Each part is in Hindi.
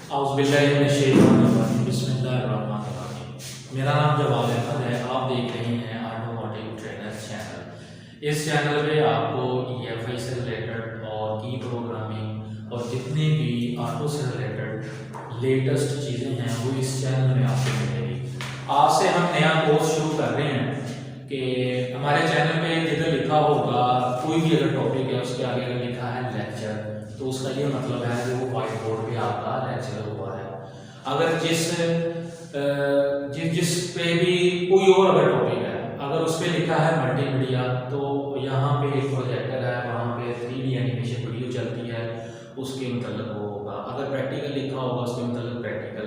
बिस्मिल्लाहिर्रहमानिर्रहीम। मेरा नाम जवाद अहमद है। आप देख रहे हैं ऑटोमोटिव ट्रेनर्स चैनल। इस चैनल पे आपको EFI से रिलेटेड और की प्रोग्रामिंग और जितनी भी ऑटो से रिलेटेड लेटेस्ट चीज़ें हैं वो इस चैनल में आपको मिलेगी। आज से हम नया कोर्स शुरू कर रहे हैं कि हमारे चैनल पे जिधर लिखा होगा कोई भी अगर टॉपिक है उसके आगे अगर लिखा है लेक्चर, तो उसका ये मतलब है कि वो व्हाइट बोर्ड पे आपका लेक्चर हुआ है। अगर जिस पे भी कोई और अगर टॉपिक है, अगर उस पर लिखा है मल्टीमीडिया, तो यहाँ पे एक प्रोजेक्टर है, वहाँ पे 3D एनिमेशन वीडियो चलती है, उसके मतलब वो होगा। अगर प्रैक्टिकल लिखा होगा उसके मतलब प्रैक्टिकल,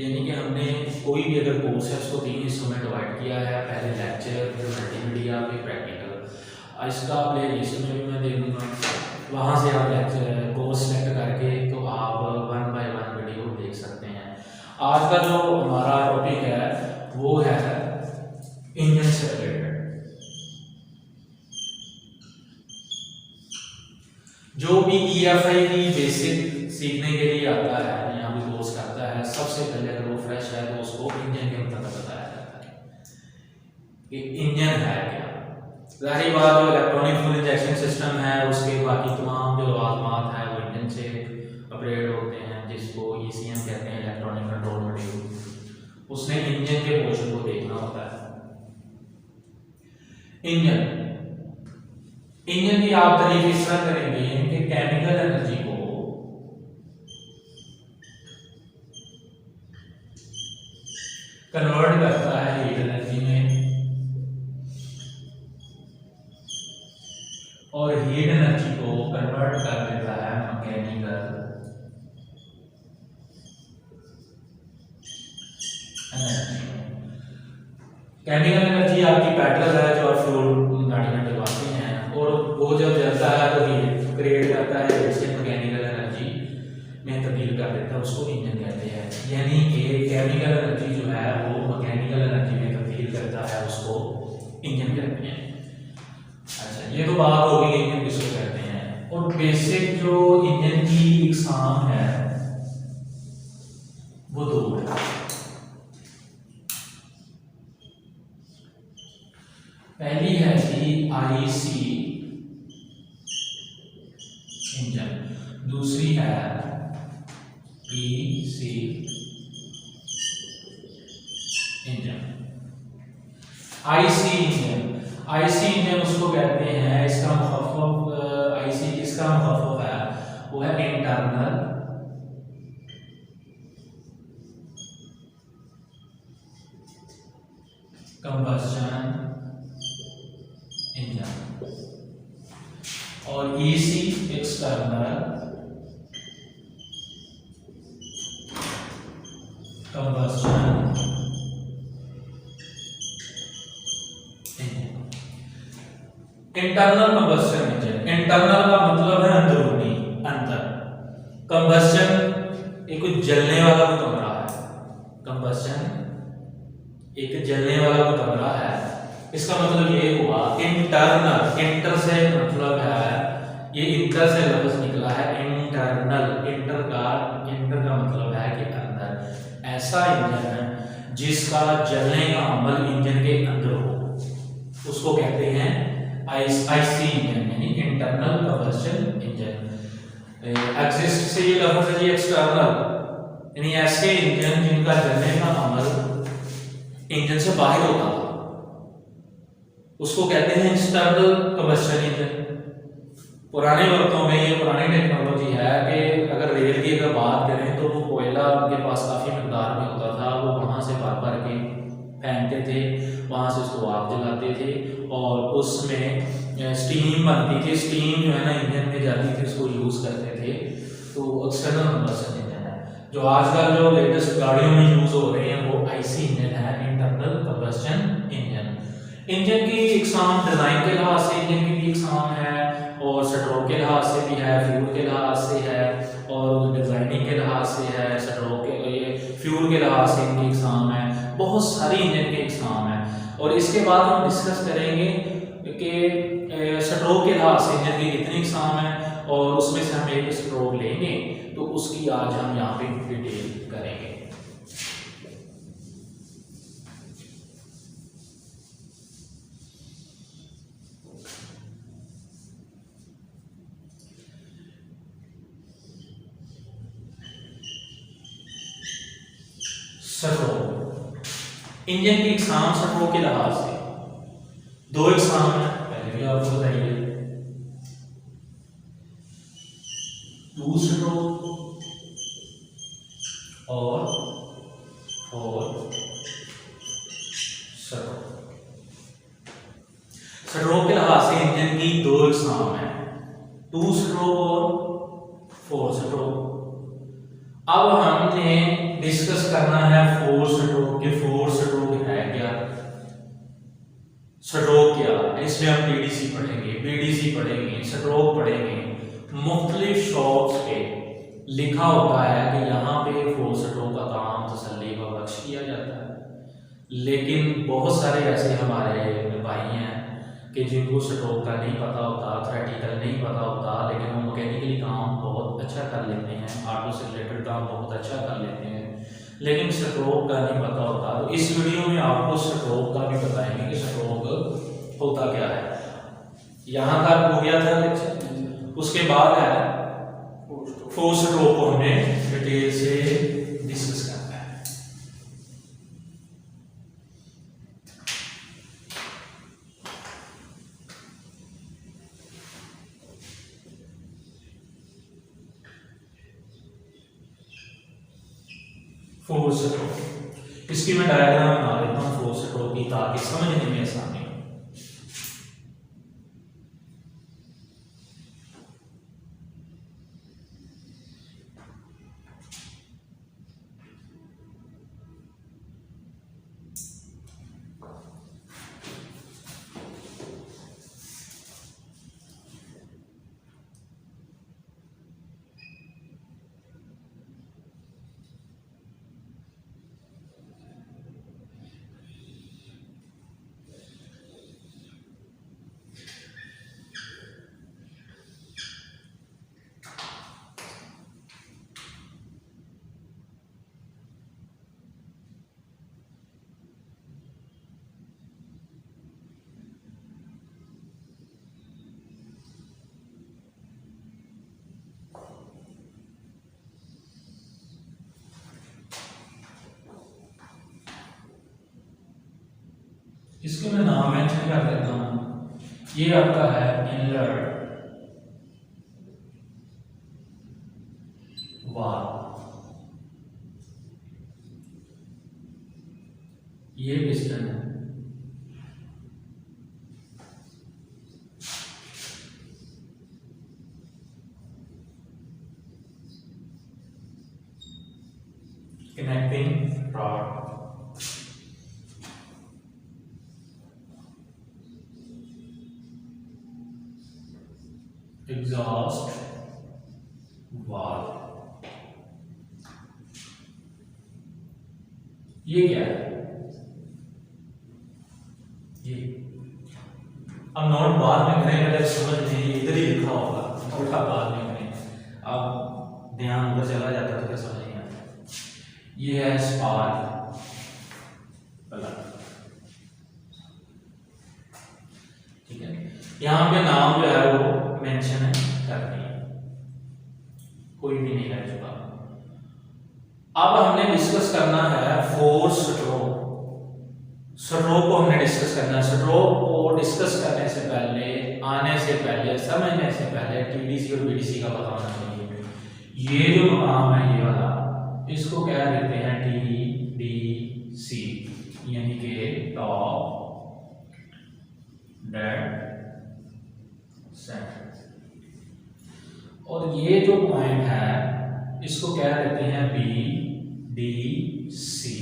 यानी कि हमने कोई भी अगर कोर्स है उसको 3 हिस्सों में डिवाइड किया है, पहले लेक्चर, फिर मल्टीमीडिया, फिर प्रैक्टिकल। इसका प्ले लिस्ट में भी मैं दे दूँगा, वहाँ से आप लेक्चर कोर्स सेलेक्ट करके तो आप 1 बाय 1 वीडियो देख सकते हैं। आज का जो हमारा टॉपिक है वो है इंजन से रिलेटेड। जो भी EFI की बेसिक सीखने के लिए आता है यहाँ भी कोर्स करता है, सबसे पहले अगर वो फ्रेश है तो उसको इंजन के मतलब बताया जाता है कि इंजन है क्या। जाहिर बात, जो इलेक्ट्रॉनिक फ्यूल इंजेक्शन सिस्टम है उसके बाकी तमाम जो लाज़मात है वो इंजन से अपग्रेड होते हैं, जिसको ECM कहते हैं, इलेक्ट्रॉनिक कंट्रोल मॉड्यूल। उसने इंजन के पोर्शन को देखना होता है। इंजन की आप तारीफ इस तरह करेंगे कि केमिकल एनर्जी को कन्वर्ट करता है हीट एनर्जी में, और हीट एनर्जी को कन्वर्ट कर देता है मैकेनिकल एनर्जी। केमिकल एनर्जी आपकी पेट्रोल है जो आप फ्यूल गाड़ी में डलवाते हैं, और वो जब जलता है तो हीट क्रिएट करता है, जिससे मैकेनिकल एनर्जी में तब्दील कर देता है, उसको इंजन कहते हैं। यानी कि केमिकल एनर्जी जो है वो मैकेनिकल एनर्जी में तब्दील करता है, उसको इंजन कहते हैं। अच्छा, ये तो बात होगी इंजन किसको कहते हैं। और बेसिक जो इंजन की इकसाम है वो 2 है। पहली है कि IC इंजन, दूसरी है EC इंजन। IC इंजन उसको कहते हैं, इसका मुखफ़फ़ IC इसका मुखफ़फ़ है वो है इंटरनल कंबस्शन इंजन, और EC external combustion engine. Internal combustion engine, internal का मतलब है अंदरूनी, अंदर। कंबस्शन एक जलने वाला कोई कमरा है, कंबस्शन एक जलने वाला कोई कमरा है। इसका मतलब ये हुआ इंटरनल, इंटर से मतलब है, ये इंटर से लफ्ज निकला है इंटरनल, इंटर का मतलब है कि अंदर। ऐसा इंजन है जिसका जलने का अमल इंजन के अंदर हो, उसको कहते हैं IC इंजन, यानी इंटरनल कंबस्शन इंजन। एग्जिस्ट से ये लफ्ज है एक्सटर्नल, यानी ऐसे इंजन जिनका जलने का अमल इंजन से बाहर होता था, उसको कहते हैं एक्सटर्नल कंबस्शन इंजन। पुराने वक्तों में ये पुरानी टेक्नोलॉजी है कि अगर रेल की अगर बात करें तो वो कोयला उनके पास काफ़ी मकदार में होता था, वो वहाँ से भर भर के फेंकते थे, वहाँ से उसको आग जलाते थे और उसमें स्टीम बनती थी। स्टीम जो है ना इंजन में जाती थी, उसको यूज़ करते थे। तो एक्सटर्नल कंबस्शन इंजन है। जो आजकल जो लेटेस्ट गाड़ियों में यूज़ हो रहे हैं वो IC इंजन है, इंटरनल कंबस्शन इंजन। इंजन की इकसाम डिज़ाइन के लिहाज से इंजन की भी इकसाम है, और स्ट्रोक के लिहाज से भी है, फ्यूल के लिहाज से है, और डिज़ाइनिंग के लिहाज से है, स्ट्रोक के ये फ्यूल के लिहाज से इनकी इकसाम है। बहुत सारी इंजन की इकसाम है, और इसके बाद हम डिस्कस करेंगे कि स्ट्रोक के लिहाज से इंजन की कितनी इकसाम है, और उसमें से हम एक स्ट्रोक लेंगे, तो उसकी आज हम यहाँ पे डिटेल करेंगे। स्ट्रोक, इंजन की इकसाम स्ट्रोक के लिहाज से दो इकसाम है, पहले भी आपको बताइए, टू स्ट्रोक और फोर स्ट्रोक। स्ट्रोक के लिहाज से इंजन की दो इकसाम है, टू स्ट्रोक और फोर स्ट्रोक। अब हमने डिस्कस करना है फोर स्ट्रोक के। फोर स्ट्रोक है क्या, स्ट्रोक क्या, इसमें हम पीडीसी पढ़ेंगे, बीडीसी पढ़ेंगे, स्ट्रोक पढ़ेंगे। मुख्तलिफ शॉप्स पे लिखा होता है कि यहाँ पे फोर स्ट्रोक का काम तसल्ली व बख्श किया जाता है, लेकिन बहुत सारे ऐसे हमारे भाई हैं कि जिनको स्ट्रोक का नहीं पता होता, थ्योरेटिकल नहीं पता होता, लेकिन वो मैकेनिकली काम बहुत अच्छा कर लेते हैं, ऑटो से रिलेटेड काम बहुत अच्छा कर लेते हैं, लेकिन स्ट्रोक का नहीं पता होता। तो इस वीडियो में आपको स्ट्रोक का भी बताएंगे कि स्ट्रोक होता क्या है। यहाँ तक हो गया था लेक्चर, उसके बाद है फोर स्ट्रोक को हमें डिटेल से डिस्कस करना है। फोर स्ट्रोक, इसकी मैं डायग्राम बना लेता हूँ फोर स्ट्रोक की, ताकि समझने में आसानी हो। इसके मैं नाम मेंशन कर देता हूँ, ये आपका है इनलेट वाल्व, ये पिस्टन है, कनेक्टिंग रॉड, एग्जॉस्ट वाल्व। ये क्या है, ये अब नोट बाद में करें, पहले समझ लीजिए, इधर ही लिखा होगा, नोट का बाद में करें, अब ध्यान उधर चला जाता तो क्या समझ नहीं आता। ये है स्पार्क प्लग, ठीक है, यहाँ पे नाम जो है वो मेंशन करनी है, कोई भी नहीं रह चुका। अब हमने डिस्कस करना है फोर स्ट्रोक। स्ट्रोक को हमने डिस्कस करना है। स्ट्रोक को डिस्कस करने से पहले, आने से पहले, समझने से पहले टीडीसी और बीडीसी का पता होना चाहिए। ये जो मकाम है ये वाला, इसको क्या देते हैं, टीडीसी, यानी कि टॉप डेड सेंटर। और ये जो पॉइंट है इसको क्या देते हैं, बी डी सी,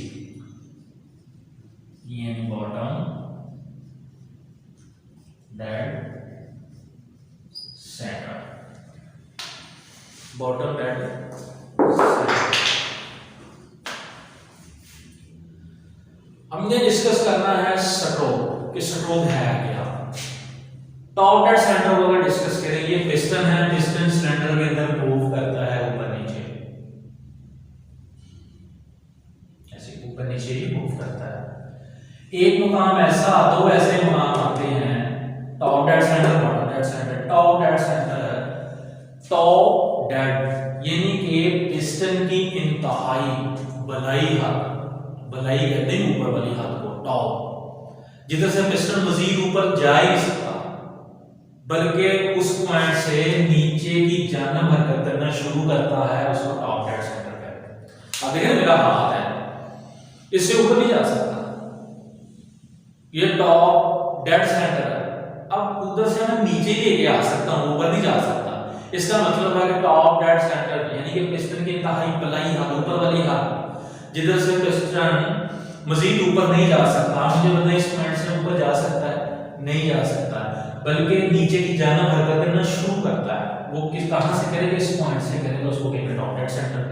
यानी bottom dead centre, bottom dead centre. हमने डिस्कस करना है स्ट्रोक, कि स्ट्रोक है क्या। टॉप डेड सेंटर को अगर डिस्कस करें, ये पिस्टन है, पिस्टन सिलेंडर के अंदर मूव करता है ऊपर नीचे, ऐसे ऊपर नीचे ही मूव करता है। एक मुकाम ऐसा, दो ऐसे मुकाम आते हैं, top dead centre, bottom dead centre. Top dead centre, top dead यानी कि पिस्टन की इंतहाई बलाई हद, बलाई कहते हैं ऊपर वाली हद को टॉप, जिधर से पिस्टन मजीद ऊपर जा ही नहीं सकता, बल्कि उस पॉइंट से नीचे की जानब हरकत करना शुरू करता है, उसको टॉप डेड सेंटर कहते हैं। अब देखिए मेरा हाथ है, इससे ऊपर नहीं जा सकता, ये टॉप डेड सेंटर है। अब उधर से मैं नीचे लेके आ सकता हूं, ऊपर नहीं जा सकता। इसका मतलब है कि टॉप डेड सेंटर यानी कि पिस्टन की इंतहाई बलाई हद, ऊपर वाली हद, जिधर से पिस्टन मजीद ऊपर नहीं जा सकता। मुझे पता है इस पॉइंट से ऊपर जा सकता है, नहीं जा सकता, बल्कि नीचे की जानब हरकत करना शुरू करता है। वो किस कहां से करेगा, इस पॉइंट से करेगा, उसको कहेंगे टॉप डेड सेंटर।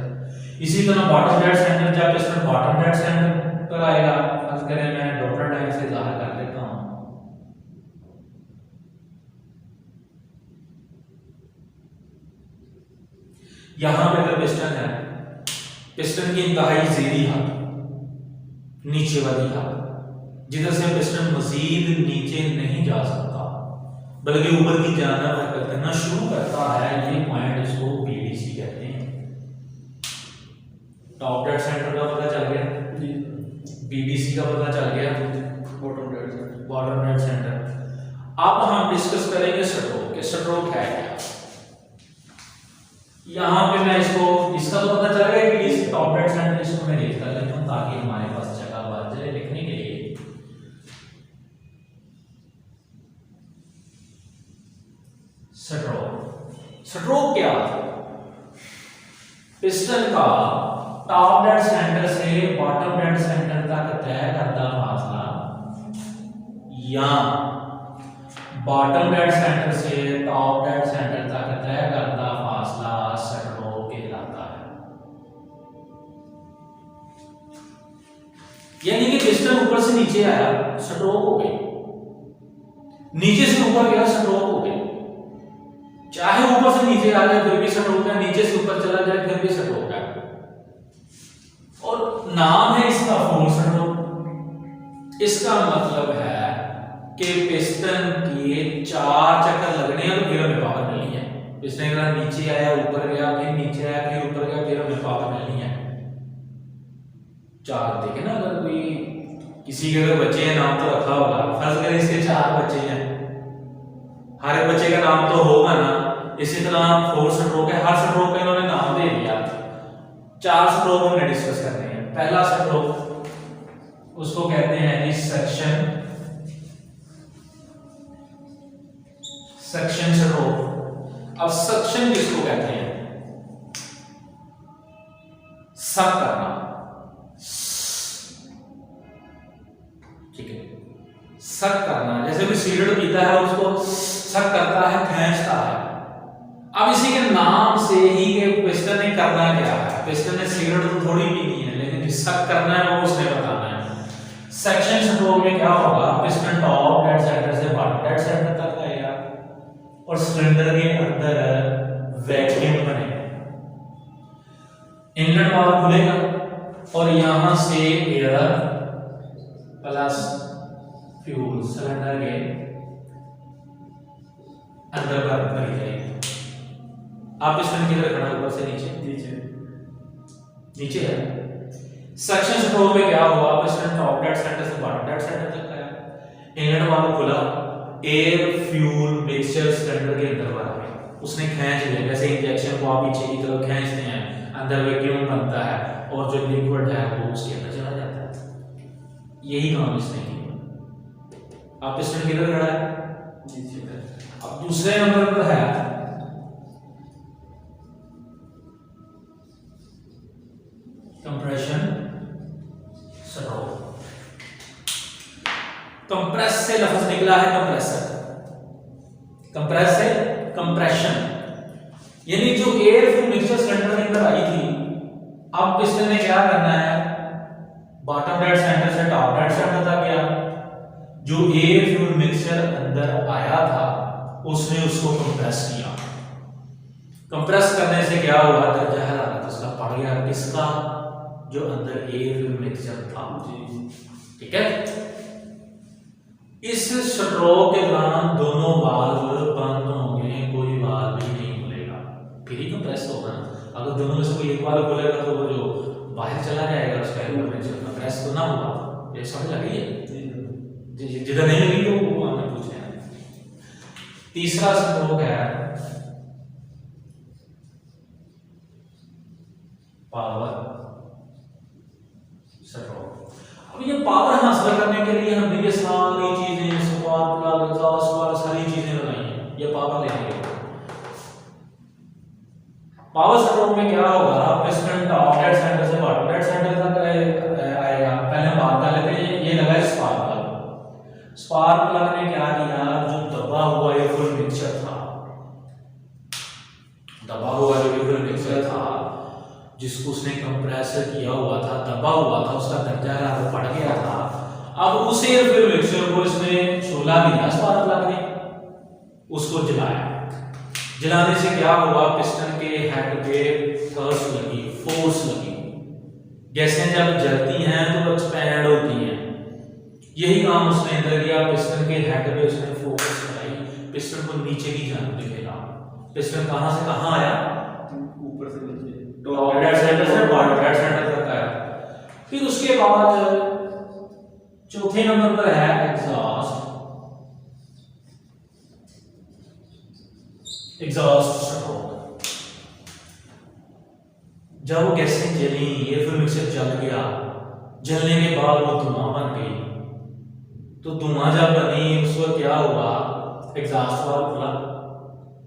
इसी तरह बॉटम डेड सेंटर, जब पिस्टन बॉटम डेड सेंटर पर आएगा, फर्ज करें मैं डॉटेड लाइन से जाहिर कर लेता हूं, यहां पे अगर पिस्टन है, पिस्टन की इंतहाई ज़ेरी हद, नीचे वाली हद, जिधर से पिस्टन मजीद नीचे नहीं जा सकता, बल्कि ऊपर की जानब हरकत करना शुरू करता है, ये पॉइंट इसको बीडीसी कहते हैं। टॉप डेड सेंटर का पता चल गया, बीडीसी का पता चल गया, बॉटम डेड सेंटर। अब हम डिस्कस करेंगे स्ट्रोक के, स्ट्रोक है क्या। यहां पे मैं इसको, इसका तो पता चल गया कि इस टॉप डेड सेंटर, इसको मैं लिख कर लेता हूं ताकि हमारे पास जगह बच जाए लिखने के लिए। स्ट्रोक, स्ट्रोक क्या, पिस्टन का टॉप डेड सेंटर से बॉटम डेड सेंटर तक तय करता फासला, या बॉटम डेड सेंटर से टॉप डेड सेंटर तक तय करता फासला स्ट्रोक कहलाता है। यानी कि पिस्टन ऊपर से नीचे आया, स्ट्रोक हो गई, नीचे से ऊपर गया, स्ट्रोक हो गई। चाहे ऊपर से नीचे आ जाए फिर भी स्ट्रोक है, नीचे से ऊपर चला जाए फिर भी स्ट्रोक है। और नाम है इसका फुल स्ट्रोक। इसका मतलब है कि पिस्टन के 4 चक्कर लगने हैं तो फिर हमें पावर मिलनी है। पिस्टन का नीचे आया, ऊपर गया, फिर नीचे आया, फिर ऊपर गया, फिर हमें पावर मिलनी है 4। देखे ना, अगर कोई किसी के अगर बच्चे हैं, नाम तो रखा होगा, फर्ज करें इसके 4 बच्चे हैं, हर एक बच्चे का नाम तो होगा ना। इसी तरह 4 स्ट्रोक है, हर स्ट्रोक का इन्होंने नाम दे दिया। 4 स्ट्रोक हमने डिस्कस करने हैं। पहला स्ट्रोक उसको कहते हैं कि सक्शन, सक्शन स्ट्रोक। अब सक्शन किसको कहते हैं, सक करना, ठीक है, सक करना। जैसे कोई सिगरेट पीता है उसको सक करता है, खींचता है। अब इसी के नाम से ही के पिस्टन ने करना क्या है, पिस्टन ने सिगरेट तो थोड़ी पीनी है, लेकिन जो सक करना है वो उसने बताना है। सेक्शन स्ट्रोक में क्या होगा, पिस्टन टॉप डेड सेंटर से बॉटम डेड सेंटर तक आएगा और सिलेंडर के अंदर वैक्यूम बनेगा, इनलेट वाल्व खुलेगा और यहां से एयर प्लस फ्यूल सिलेंडर के अंदर भरी जाएगी। आप पिस्टन किधर रखना, ऊपर से नीचे, नीचे है। सक्शन स्ट्रोक में क्या हुआ, पिस्टन टॉप डेड सेंटर से बॉटम डेड सेंटर तक गया, इनलेट वाल्व खुला, एयर फ्यूल मिक्सचर सिलेंडर के अंदर भरा, उसने खींच लिया। जैसे इंजेक्शन को आप पीछे की तरफ खींचते हैं, अंदर वैक्यूम बनता है और जो लिक्विड है वो उसके अंदर चला जाता है। यही काम इसने किया। आप पिस्टन किधर खड़ा है, नीचे पे। अब दूसरे नंबर पर है कंप्रेशन स्ट्रोक। कंप्रेस से लफ्ज निकला है कंप्रेसर, कंप्रेस से कंप्रेशन, यानी जो एयर फ्यूल मिक्सचर सिलेंडर के अंदर आई थी, अब पिस्टन ने क्या करना है, बॉटम डेड सेंटर से टॉप डेड सेंटर तक गया। जो एयर फ्यूल मिक्सचर अंदर आया था उसने उसको कंप्रेस किया। कंप्रेस करने से क्या हुआ, दर्जा हरारत उसका बढ़ गया, किसका, जो अंदर एयर फिल्म मिक्सचर था। ठीक है, इस स्ट्रोक के दौरान दोनों वाल्व बंद होंगे, कोई वाल्व भी नहीं खुलेगा, फिर ही कंप्रेस होगा ना। अगर दोनों में से कोई एक वाल्व खुलेगा तो वो जो बाहर चला जाएगा उसका एयर मिक्सचर, कंप्रेस तो ना हुआ। ये समझ लगी है? जिधर नहीं लगी तो वो हमने पूछे हैं। तीसरा स्ट्रोक है पावर स्ट्रोक। अब ये पावर हासिल करने के लिए हमने ये सारी चीजें, स्पार्क प्लग, एग्जॉस्ट वाल्व, सारी चीजें लगाई हैं, ये पावर लेंगे। पावर स्ट्रोक में क्या होगा, पिस्टन टॉप डेड सेंटर से बॉटम डेड सेंटर तक आएगा। पहले हम बात कर लेते हैं, ये लगा है स्पार्क प्लग। स्पार्क प्लग ने क्या किया, जो दबा हुआ एयर फिल्म मिक्सचर था, दबा हुआ जो एयर फिल्म मिक्सचर था जिसको उसने कंप्रेसर किया हुआ था, दबा हुआ था, उसका दर्जा हरारत बढ़ गया था। अब उस एयर फिल्म मिक्सचर को इसने छोला दिया स्पार्क प्लग ने, उसको जलाया। जलाने से क्या हुआ, पिस्टन के हेड पे थर्स्ट लगी, फोर्स लगी। गैसें जब जलती हैं तो एक्सपैंड होती हैं, यही काम उसने अंदर किया। पिस्टन के हेड पे उसने फोर्स लगाई, पिस्टन को नीचे की जाने दिखेगा। पिस्टन कहां से कहां आया, ऊपर से नीचे, टॉप डेड सेंटर से बॉटम डेड सेंटर तक आया। फिर उसके बाद चौथे नंबर पर है एग्जॉस्ट। एग्जॉस्ट स्ट्रोक, जब वो गैसें जली, एयर फिल्म मिक्सचर जल गया, जलने के बाद वो धुआं बन गई। तो धुआं जब बनी उस वक्त क्या हुआ, एग्जॉस्ट वाल्व खुला,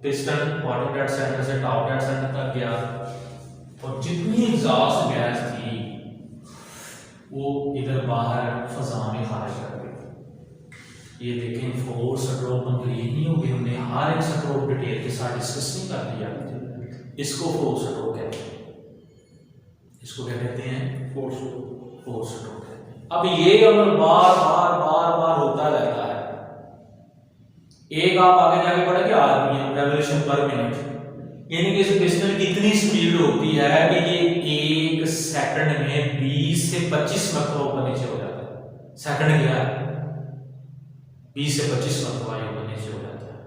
पिस्टन बॉटम डेड सेंटर से टॉप डेड सेंटर तक गया और जितनी एग्जॉस्ट गैस थी वो इधर बाहर फजा में खारिज कर गई। ये देखें, 4 स्ट्रोक कंप्लीट नहीं हो गए, हमने हर एक स्ट्रोक डिटेल के साथ डिस्कस नहीं कर दिया। इसको 4 स्ट्रोक कहते हैं, इसको क्या कहते हैं, 4 स्ट्रोक कहते हैं। अब ये अमल बार बार बार बार होता रहता है। एक आप आगे जाके पढ़ेंगे आरपीएम, रेवोल्यूशन पर मिनट, यानी कि इस पिस्टन की इतनी स्पीड होती है कि ये 1 सेकंड में 20 से 25 मरतबा ऊपर नीचे हो जाता है। सेकंड क्या है, 20 से 25 मरतबा ऊपर नीचे हो जाता है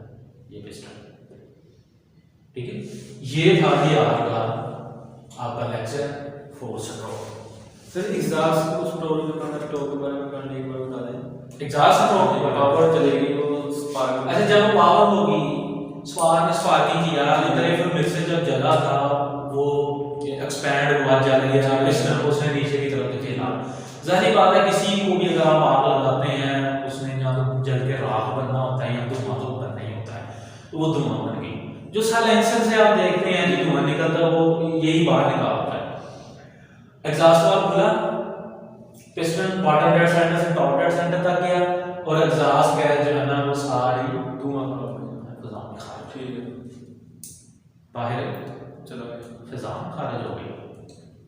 ये पिस्टन। ठीक है, ये था कि आपका लेक्चर 4 स्ट्रोक। सर एग्जॉस्ट को स्ट्रोक जो करना, स्ट्रोक के बारे में करने एक बार बता दें। एग्जॉस्ट स्ट्रोक पावर चलेगी वो स्पार्क, अच्छा जब पावर होगी, स्पार्क ने स्पार्किंग किया, अंदर फिर मिक्सर जब जला था वो एक्सपैंड हुआ, जल गया, पिस्टन को उसने नीचे की तरफ धकेला। जाहिर बात है किसी को भी अगर आप आग लगाते हैं, उसने या तो जल के राख बनना होता है या धुआं तो बनना ही होता है, तो वो धुआं बन गई। जो साइलेंसर से आप देखते हैं कि धुआं निकलता है वो यही बाहर निकालता है। एग्जॉस्ट वाल्व खुला, पिस्टन बॉटम डेड सेंटर से टॉप डेड सेंटर तक गया और एग्जॉस्ट गैस जो है ना वो सारी धुआं फिजा में खारिज, ठीक है, बाहर चला गया, फिजा में खारिज हो गई।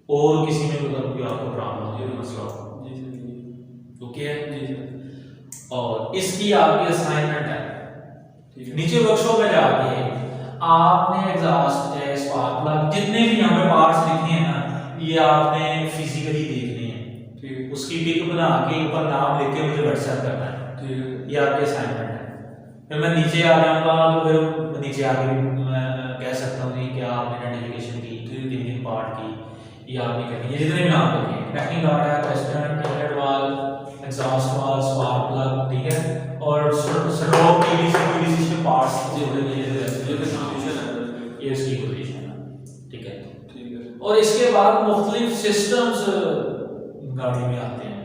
और किसी में कोई आपको प्रॉब्लम हो, मसला हो, जी सर, ओके है जी सर। और इसकी आपकी असाइनमेंट है, ठीक है, नीचे वर्कशॉप में जाके आपने एग्जॉस्ट स्पार्क प्लग जितने भी यहाँ पे पार्ट्स लिखे हैं ना, ये आपने फिजिकली देखने हैं। ठीक है, उसकी पिक बना के ऊपर नाम लिख के मुझे व्हाट्सएप करना है। ठीक है, ये आपकी असाइनमेंट है। फिर मैं नीचे आ जाऊंगा तो फिर नीचे आके भी मैं कह सकता हूँ कि क्या आपने आइडेंटिफिकेशन की, तीन पार्ट की, ये आपने करनी है, जितने भी नाम लिखे हैं, टेक्निक डाटा है, question, toilet valve, exhaust valve, spark plug, ठीक है, और स्ट्रोक पीडीसी के पार्ट्स जो है ये इसकी पोजीशन है, ठीक है, ठीक है। और इसके बाद मुख्तलिफ सिस्टम्स गाड़ी में आते हैं,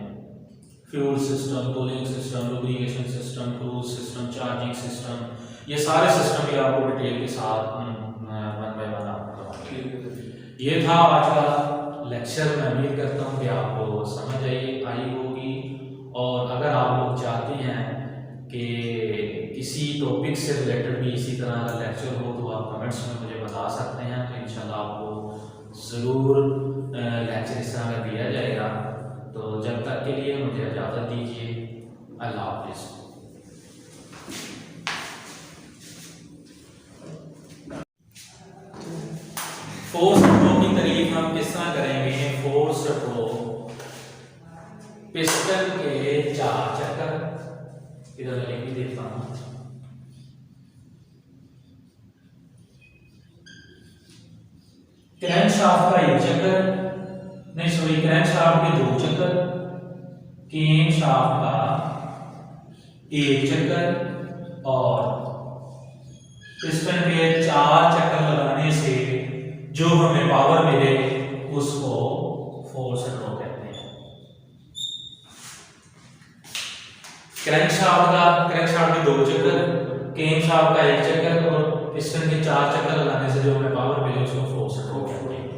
fuel system, cooling system, lubrication system, cruise system, charging system, ये सारे सिस्टम भी आपको डिटेल के साथ वन बाय वन आपको बताएंगे। ये था आज का लेक्चर। मैं उम्मीद करता हूँ कि आपको समझ आई होगी, और अगर आप लोग चाहते हैं कि किसी टॉपिक से रिलेटेड भी इसी तरह का लेक्चर हो तो आप कमेंट्स में मुझे बता सकते हैं, तो इंशाल्लाह आपको ज़रूर लेक्चर इस तरह का दिया जाएगा। तो जब तक के लिए मुझे इजाज़त दीजिए, अल्लाह हाफ़िज़। फोर्स फ्लो की तारीफ हम किस तरह करेंगे? फोर्स फ्लो पिस्टन के 4 चक्कर, इधर मैं लिख भी देता हूं, क्रैंकशाफ्ट का 1 चक्कर, नहीं सॉरी, क्रैंकशाफ्ट के 2 चक्कर, केम शाफ्ट का 1 चक्कर और पिस्टन के 4 चक्कर लगाने से जो हमें पावर मिले उसको फोर्स फ्लो कहते हैं। क्रैंकशाफ्ट के 2 चक्कर, केम शाफ्ट का 1 चक्कर और पिस्टन के 4 चक्कर लगाने से जो हमें पावर मिले उसको फोर्स फ्लो कहते हैं।